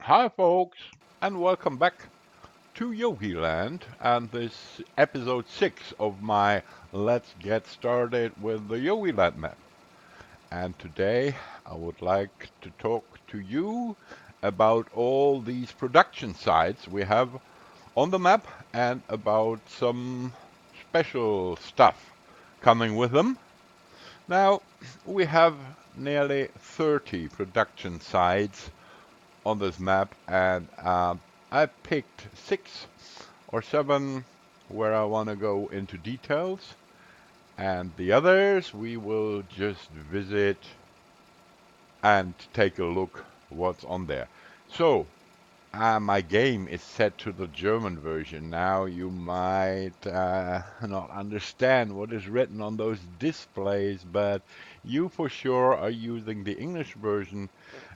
Hi, folks, and welcome back to Yogiland and this episode 6 of my Let's Get Started with the Yogiland map. And today I would like to talk to you about all these production sites we have on the map and about some special stuff coming with them. Now, we have nearly 30 production sites on this map, and I picked 6 or 7 where I want to go into details, and the others we will just visit and take a look what's on there. So, my game is set to the German version. Now you might not understand what is written on those displays, but you for sure are using the English version,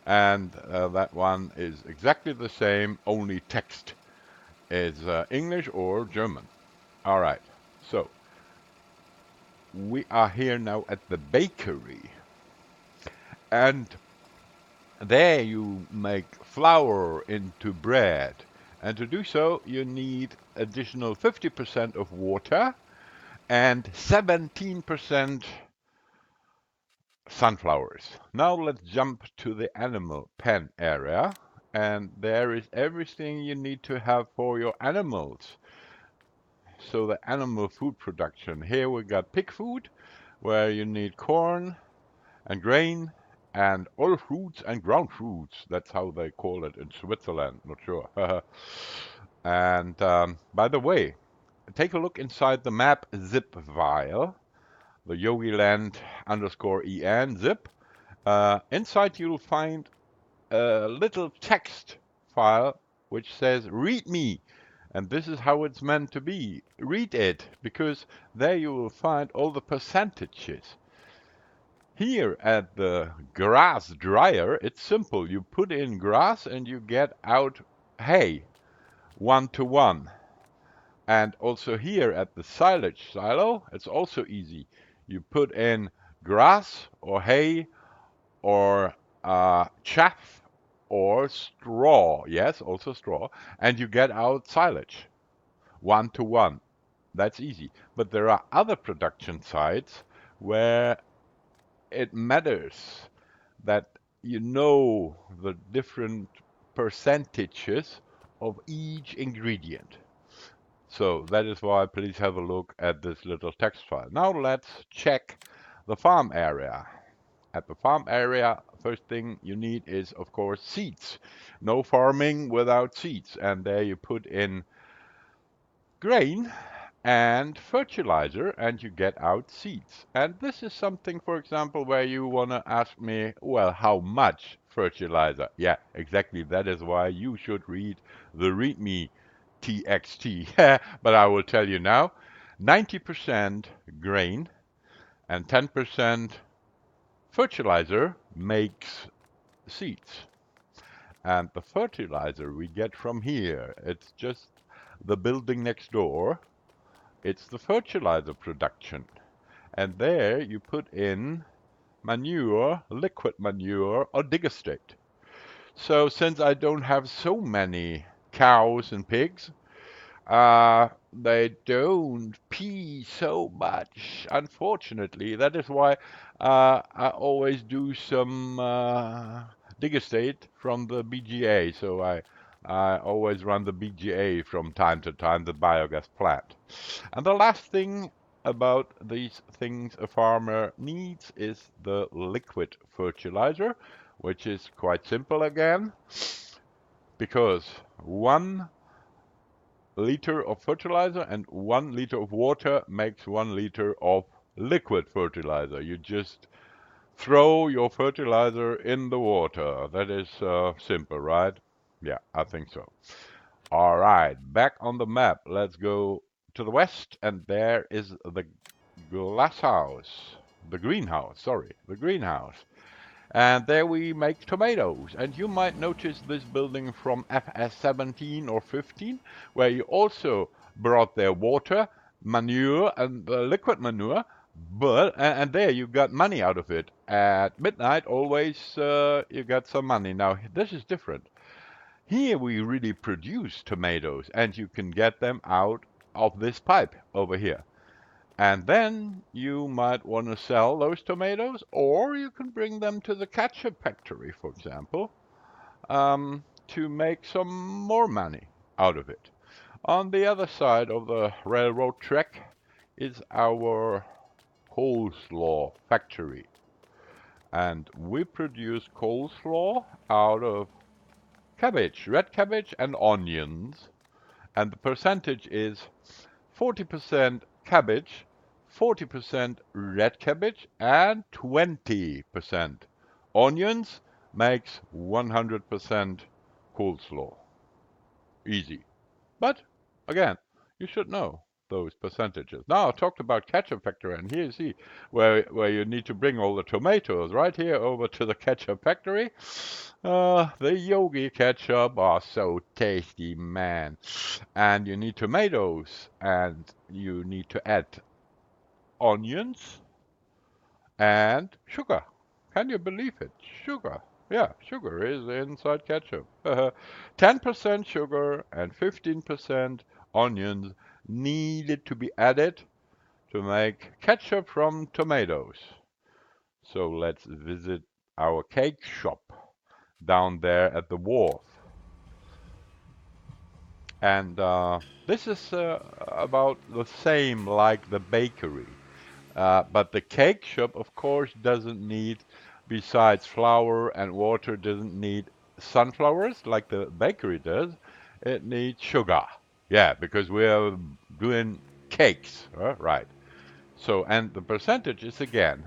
and that one is exactly the same, only text is English or German. All right, so we are here now at the bakery, and there you make flour into bread. And to do so, you need additional 50% of water and 17% sunflowers. Now let's jump to the animal pen area. And there is everything you need to have for your animals. So the animal food production. Here we got pig food, where you need corn and grain and all fruits and ground fruits. That's how they call it in Switzerland. Not sure. And by the way, take a look inside the map zip file, the Yogiland _en zip. Inside you'll find a little text file which says read me. And this is how it's meant to be. Read it, because there you will find all the percentages. Here at the grass dryer, it's simple. You put in grass and you get out hay, 1:1. And also here at the silage silo, it's also easy. You put in grass or hay or chaff or straw. Yes, also straw. And you get out silage, 1:1. That's easy. But there are other production sites where it matters that you know the different percentages of each ingredient. So that is why please have a look at this little text file. Now let's check the farm area. At the farm area, first thing you need is, of course, seeds. No farming without seeds. And there you put in grain and fertilizer and you get out seeds. And this is something, for example, where you want to ask me, well, how much fertilizer? Yeah, exactly. That is why you should read the README TXT. But I will tell you now, 90% grain and 10% fertilizer makes seeds. And the fertilizer we get from here, it's just the building next door. It's the fertilizer production. And there you put in manure, liquid manure, or digestate. So since I don't have so many cows and pigs, they don't pee so much, unfortunately. That is why I always do some digestate from the BGA. So I always run the BGA from time to time, the biogas plant. And the last thing about these things a farmer needs is the liquid fertilizer, which is quite simple again, because 1 liter of fertilizer and 1 liter of water makes 1 liter of liquid fertilizer. You just throw your fertilizer in the water. That is simple, right? Yeah, I think so. All right, back on the map. Let's go to the west, and there is the glass house. The greenhouse, sorry, the greenhouse. And there we make tomatoes. And you might notice this building from FS 17 or 15, where you also brought their water, manure, and liquid manure. But and there you got money out of it. At midnight, always you got some money. Now this is different. Here we really produce tomatoes, and you can get them out of this pipe over here. And then you might want to sell those tomatoes, or you can bring them to the ketchup factory, for example, to make some more money out of it. On the other side of the railroad track is our coleslaw factory. And we produce coleslaw out of cabbage, red cabbage, and onions. And the percentage is 40% cabbage, 40% red cabbage, and 20% onions makes 100% coleslaw. Easy. But again, you should know those percentages. Now I talked about ketchup factory, and here you see where you need to bring all the tomatoes right here over to the ketchup factory. The Yogi ketchup are so tasty, man. And you need tomatoes, and you need to add onions and sugar. Can you believe it? Sugar. Yeah, sugar is inside ketchup. 10% sugar and 15% onions needed to be added to make ketchup from tomatoes. So let's visit our cake shop down there at the wharf. And this is about the same like the bakery. But the cake shop, of course, doesn't need, besides flour and water, doesn't need sunflowers like the bakery does. It needs sugar. Yeah, because we are doing cakes, right? So, and the percentage is again,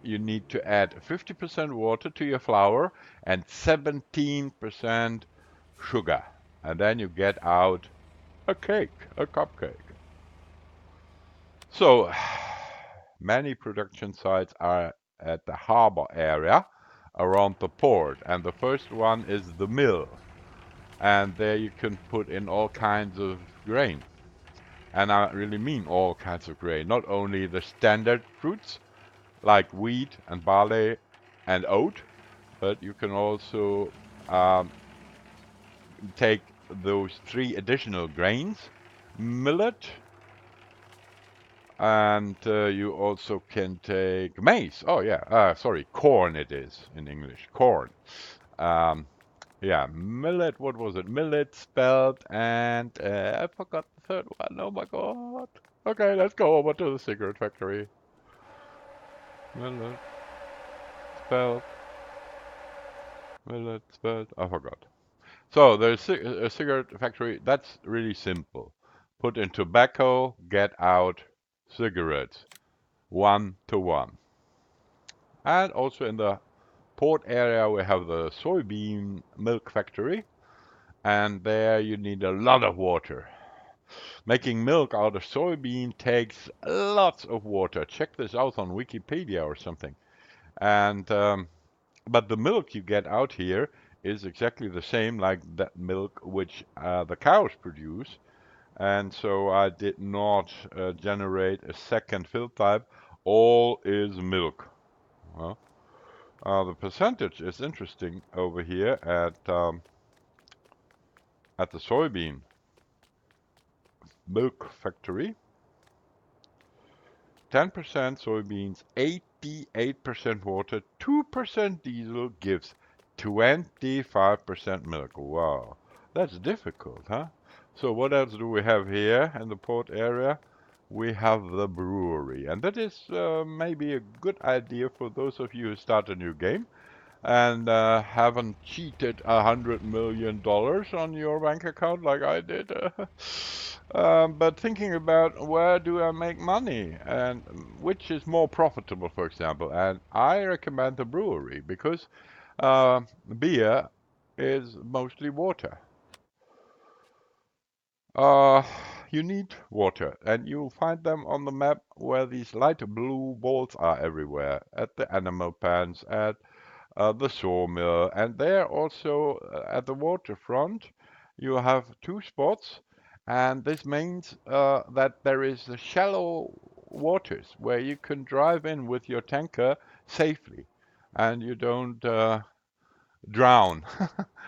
you need to add 50% water to your flour and 17% sugar. And then you get out a cake, a cupcake. So, many production sites are at the harbor area around the port, and the first one is the mill. And there you can put in all kinds of grain. And I really mean all kinds of grain, not only the standard fruits like wheat and barley and oat, but you can also um, take those three additional grains, millet, and you also can take maize. Oh yeah, sorry, corn it is in English, corn. Um, yeah, millet, what was it? Millet, spelt, and I forgot the third one. Oh my god. Okay, let's go over to the cigarette factory. Millet, spelt, millet, spelt, I forgot. So there's a cigarette factory, that's really simple. Put in tobacco, get out cigarettes, 1 to 1. And also in the port area we have the soybean milk factory, and there you need a lot of water. Making milk out of soybean takes lots of water. Check this out on Wikipedia or something. And but the milk you get out here is exactly the same like that milk which the cows produce. And so I did not generate a second fill type. All is milk. Well, the percentage is interesting over here at the soybean milk factory. 10% soybeans, 88% water, 2% diesel gives 25% milk. Wow, that's difficult, huh? So what else do we have here in the port area? We have the brewery, and that is maybe a good idea for those of you who start a new game and haven't cheated $100 million on your bank account like I did. But thinking about where do I make money and which is more profitable, for example. And I recommend the brewery because uh, beer is mostly water. Uh, you need water, and you'll find them on the map where these light blue balls are everywhere at the animal pens, at the sawmill, and there also at the waterfront you have two spots, and this means that there is shallow waters where you can drive in with your tanker safely, and you don't drown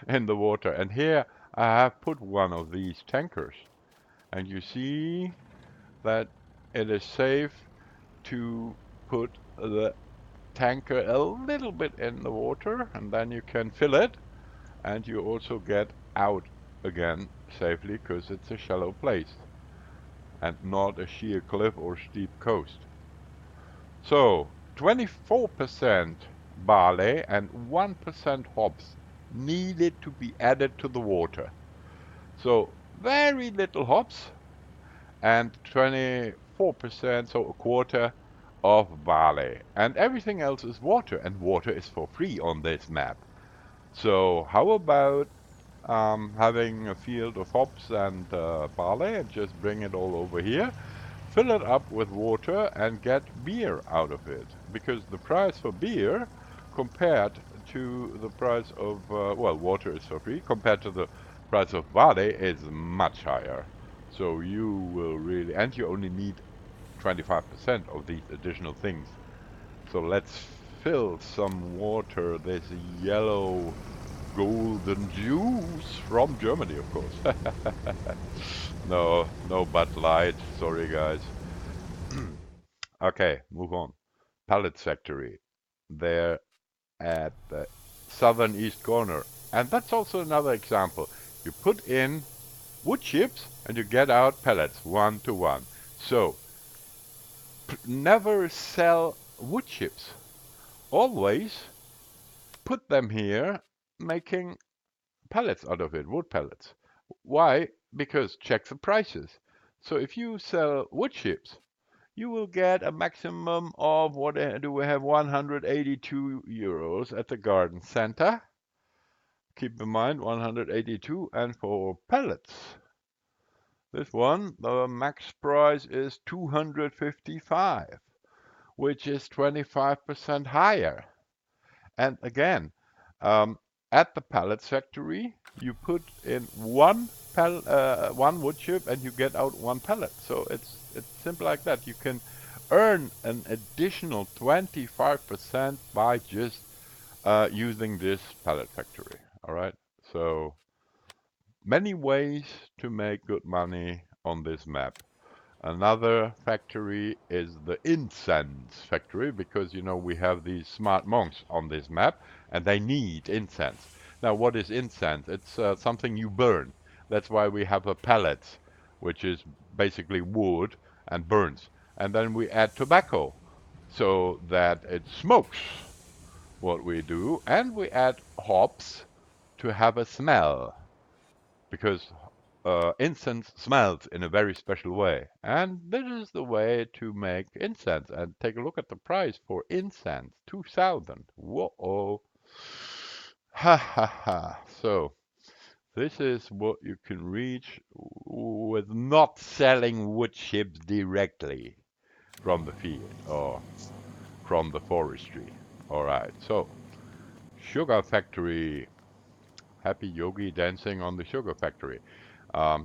in the water. And here I have put one of these tankers, and you see that it is safe to put the tanker a little bit in the water, and then you can fill it, and you also get out again safely because it's a shallow place and not a sheer cliff or steep coast. So 24% barley and 1% hops needed to be added to the water. So very little hops and 24%, so a quarter of barley. And everything else is water, and water is for free on this map. So how about having a field of hops and barley and just bring it all over here, fill it up with water and get beer out of it. Because the price for beer compared to the price of, well, water is for free, compared to the price of barley is much higher. So you will really, and you only need 25% of these additional things. So let's fill some water, this yellow golden juice from Germany, of course. No, no Bud Light. Sorry, guys. Okay, move on. Pallet factory. There at the southern east corner. And that's also another example. You put in wood chips and you get out pellets 1 to 1. So never sell wood chips. Always put them here, making pellets out of it, wood pellets. Why? Because check the prices. So if you sell wood chips, you will get a maximum of, what do we have, 182 euros at the garden center. Keep in mind 182, and for pellets, this one, the max price is 255, which is 25% higher. And again, um, at the pallet factory, you put in one wood chip and you get out 1 pellet. So it's simple like that. You can earn an additional 25% by just using this pallet factory. All right. So many ways to make good money on this map. Another factory is the incense factory, because you know we have these smart monks on this map and they need incense. Now what is incense? It's something you burn. That's why we have a pellet, which is basically wood and burns. And then we add tobacco so that it smokes what we do. And we add hops to have a smell, because incense smells in a very special way. And this is the way to make incense. And take a look at the price for incense, 2000. Whoa. Ha ha ha. So this is what you can reach with not selling wood chips directly from the field or from the forestry. All right. So sugar factory. Happy Yogi dancing on the sugar factory.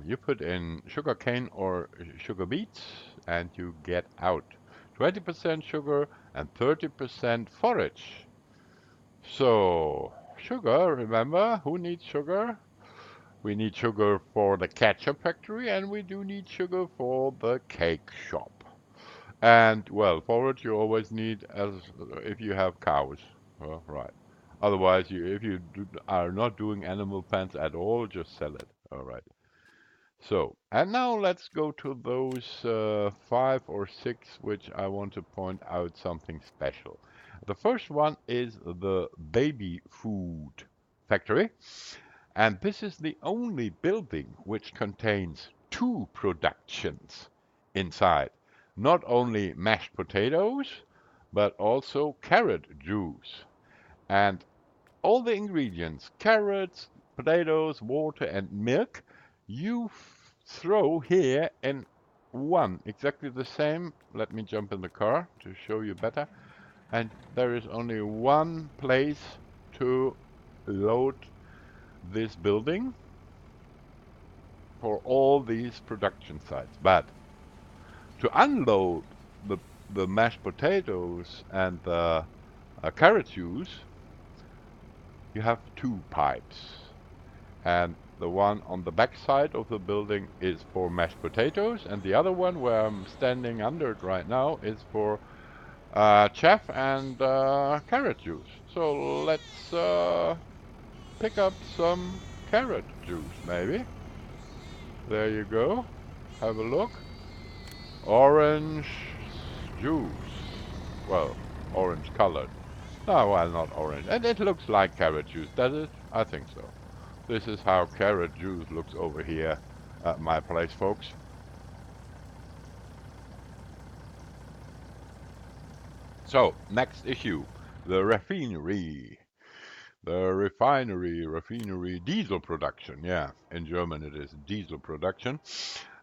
You put in sugar cane or sugar beets and you get out 20% sugar and 30% forage. So, sugar, remember, who needs sugar? We need sugar for the ketchup factory and we do need sugar for the cake shop. And, well, forage you always need as if you have cows. Right. Otherwise, if you are not doing animal pens at all, just sell it. All right. So, and now let's go to those 5 or 6 which I want to point out something special. The first one is the baby food factory, and this is the only building which contains 2 productions inside. Not only mashed potatoes, but also carrot juice. And all the ingredients, carrots, potatoes, water, and milk, you throw here in one, exactly the same. Let me jump in the car to show you better. And there is only one place to load this building for all these production sites. But to unload the, the mashed potatoes and the carrot juice, you have two pipes. And the one on the back side of the building is for mashed potatoes, and the other one where I'm standing under it right now is for chaff and carrot juice. So let's pick up some carrot juice, maybe. There you go. Have a look. Orange juice. Well, orange colored. No, well, not orange. And it looks like carrot juice, does it? I think so. This is how carrot juice looks over here at my place, folks. So, next issue. The refinery. Refinery, diesel production. Yeah, in German it is diesel production.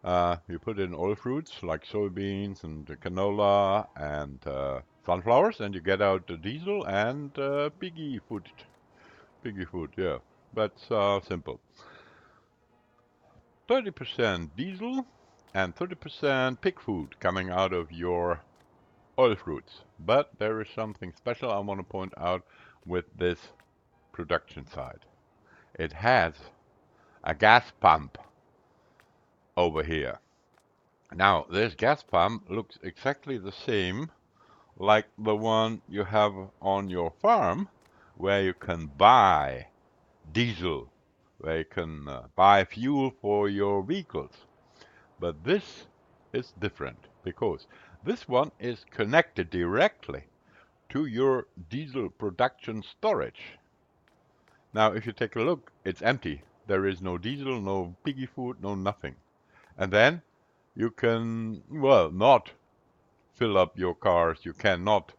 You put in oil fruits like soybeans and canola and sunflowers, and you get out the diesel and piggy food. Piggy food, yeah. That's simple. 30% diesel and 30% pig food coming out of your oil fruits. But there is something special I want to point out with this production side. It has a gas pump over here. Now, this gas pump looks exactly the same like the one you have on your farm, where you can buy diesel, where you can buy fuel for your vehicles. But this is different because this one is connected directly to your diesel production storage. Now, if you take a look, it's empty. There is no diesel, no piggy food, no nothing. And then you can, well, not fill up your cars. You cannot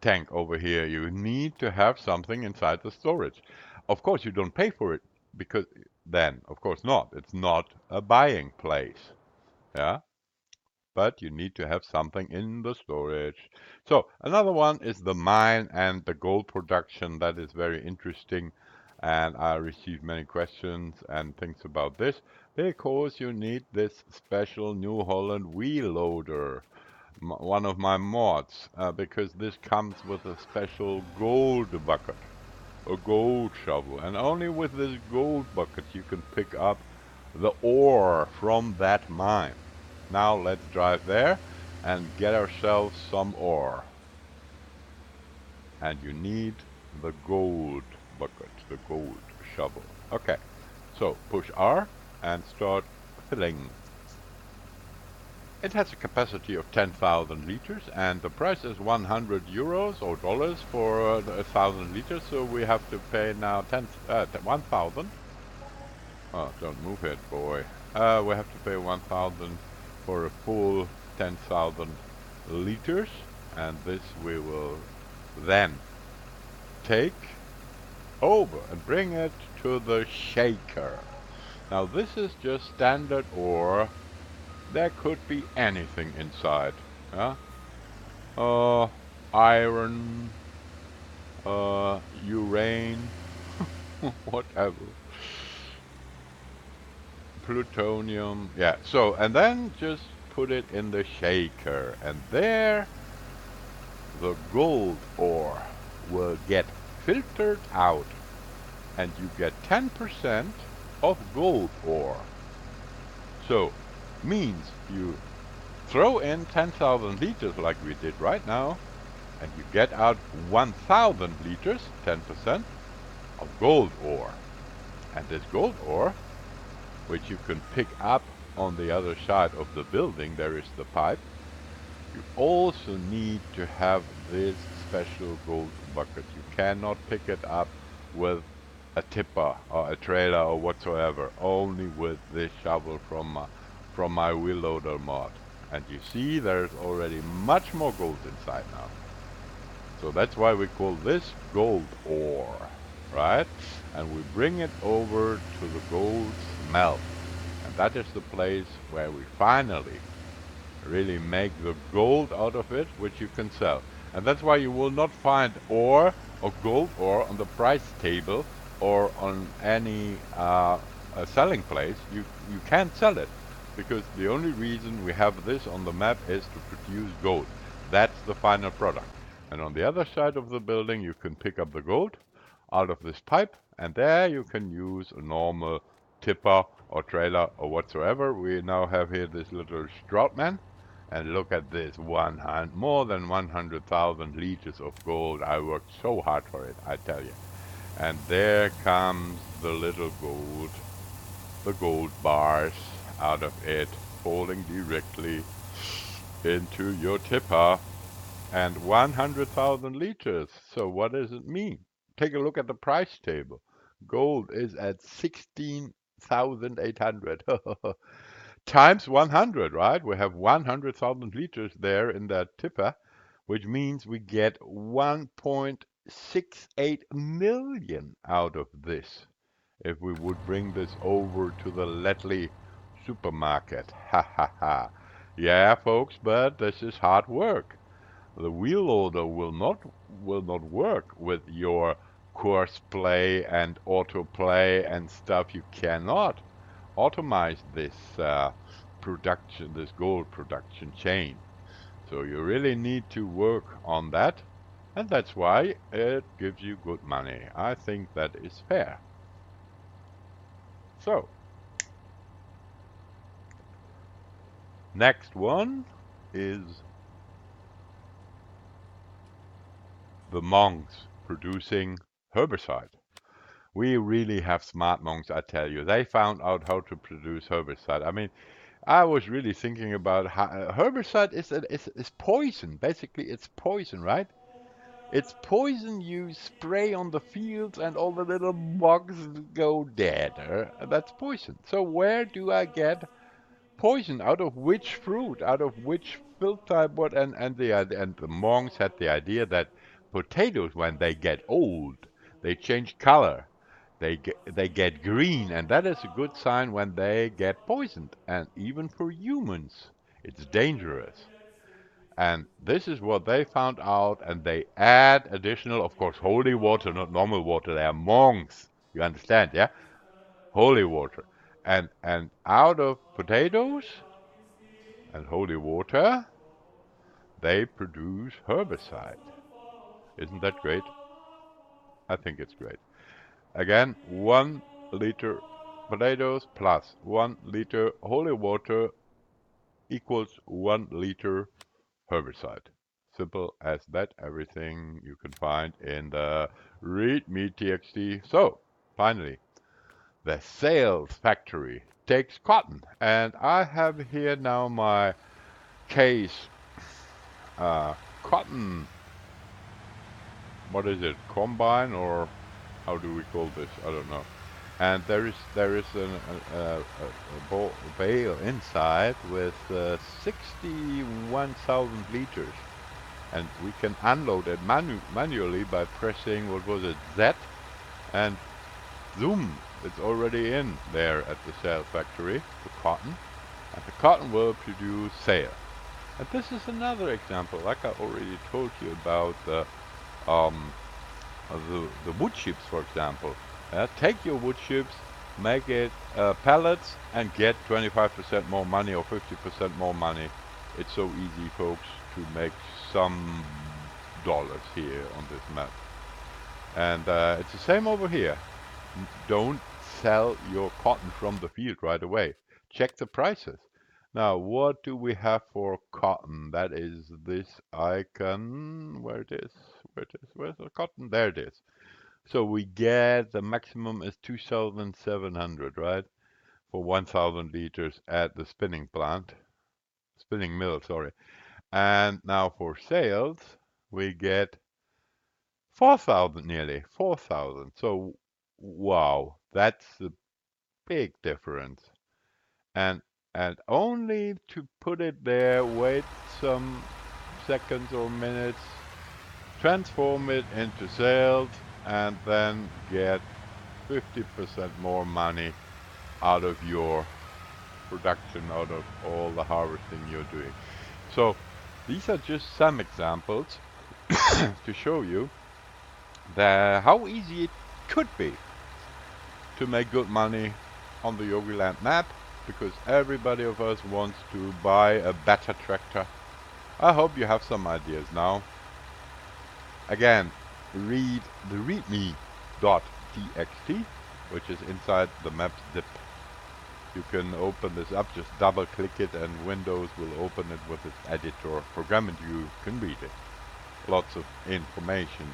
tank over here. You need to have something inside the storage. Of course, you don't pay for it because then, of course not. It's not a buying place. Yeah. But you need to have something in the storage. So another one is the mine and the gold production. That is very interesting. And I received many questions and things about this because you need this special New Holland wheel loader, one of my mods, because this comes with a special gold bucket, a gold shovel. And only with this gold bucket you can pick up the ore from that mine. Now let's drive there and get ourselves some ore. And you need the gold bucket, the gold shovel. Okay, so push R and start filling. It has a capacity of 10,000 liters and the price is 100 euros or dollars for 1,000 liters, so we have to pay now 1,000. Oh, don't move it, boy. We have to pay 1,000 for a full 10,000 liters, and this we will then take over and bring it to the shaker. Now this is just standard ore. There could be anything inside. Yeah? Iron, urane, whatever. Plutonium, yeah. So, and then just put it in the shaker, and there the gold ore will get filtered out, and you get 10% of gold ore. So, means you throw in 10,000 liters like we did right now, and you get out 1,000 liters, 10% of gold ore. And this gold ore, which you can pick up on the other side of the building, there is the pipe. You also need to have this special gold bucket. You cannot pick it up with a tipper or a trailer or whatsoever, only with this shovel from my wheel loader mod. And you see there's already much more gold inside now. So that's why we call this gold ore, right? And we bring it over to the gold smelt. And that is the place where we finally really make the gold out of it, which you can sell. And that's why you will not find ore or gold ore on the price table or on any selling place. You can't sell it, because the only reason we have this on the map is to produce gold. That's the final product. And on the other side of the building you can pick up the gold. out of this pipe, and there you can use a normal tipper or trailer or whatsoever. We now have here this little Stroutman, and look at this, more than 100,000 liters of gold. I worked so hard for it, I tell you. And there comes the gold bars out of it, falling directly into your tipper. And 100,000 liters. So what does it mean? Take a look at the price table. Gold is at 16,800 times 100, right? We have 100,000 liters there in that tipper, which means we get 1.68 million out of this if we would bring this over to the Letley supermarket. Ha ha ha. Yeah, folks, but this is hard work. The wheel loader will not work with your course play and autoplay and stuff. You cannot automate this production, this gold production chain. So you really need to work on that, and that's why it gives you good money. I think that is fair. So next one is the monks producing herbicide. We really have smart monks, I tell you. They found out how to produce herbicide. I mean, I was really thinking about how herbicide is poison. Basically, it's poison, right? It's poison you spray on the fields and all the little bugs go dead. That's poison. So where do I get poison? Out of which fruit? Out of which field type? What? And the monks had the idea that potatoes, when they get old, they change color. They get green, and that is a good sign when they get poisoned. And even for humans, it's dangerous. And this is what they found out, and they add additional, of course, holy water, not normal water. They are monks. You understand, yeah? Holy water. And out of potatoes and holy water, they produce herbicide. Isn't that great? I think it's great. Again, 1 liter potatoes plus 1 liter holy water equals 1 liter herbicide. Simple as that. Everything you can find in the README TXT. So, finally, the sales factory takes cotton. And I have here now my case cotton, what is it, combine, or how do we call this? I don't know. And there is a bale inside with 61,000 liters, and we can unload it manually by pressing, what was it, Z, and zoom. It's already in there at the sail factory, the cotton, and the cotton will produce sail. And this is another example, like I already told you about um, the wood chips, for example. Take your wood chips, make it pellets, and get 25% more money or 50% more money. It's so easy, folks, to make some dollars here on this map. And it's the same over here. Don't sell your cotton from the field right away. Check the prices. Now, what do we have for cotton? That is this icon. Where it is? Where it is? Where's the cotton? There it is. So we get the maximum is 2,700, right? For 1,000 liters at the spinning mill, sorry. And now for sales, we get 4,000, nearly 4,000. So, wow, that's a big difference. And and only to put it there, wait some seconds or minutes, transform it into sales, and then get 50% more money out of your production, out of all the harvesting you're doing. So these are just some examples to show you how easy it could be to make good money on the Yogiland map, because everybody of us wants to buy a better tractor. I hope you have some ideas now. Again, read the README maps.txt, which is inside the maps zip. You can open this up, just double click it and Windows will open it with its editor program and you can read it. Lots of information,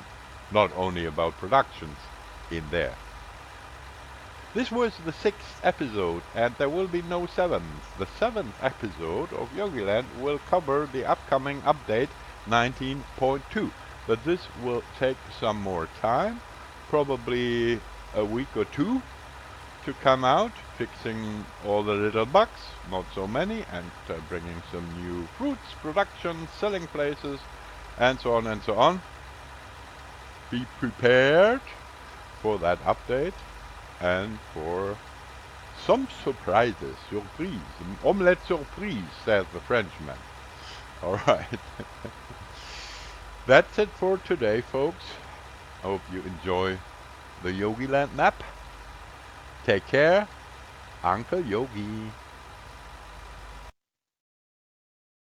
not only about productions, in there. This was the 6th episode and there will be no 7th. The 7th episode of Yogiland will cover the upcoming update 19.2. But this will take some more time, probably a week or two, to come out, fixing all the little bugs, not so many, and bringing some new fruits, production, selling places, and so on and so on. Be prepared for that update and for some surprises, surprise, omelette surprise, says the Frenchman. Alright. That's it for today, folks. I hope you enjoy the Yogiland nap. Take care. Uncle Yogi.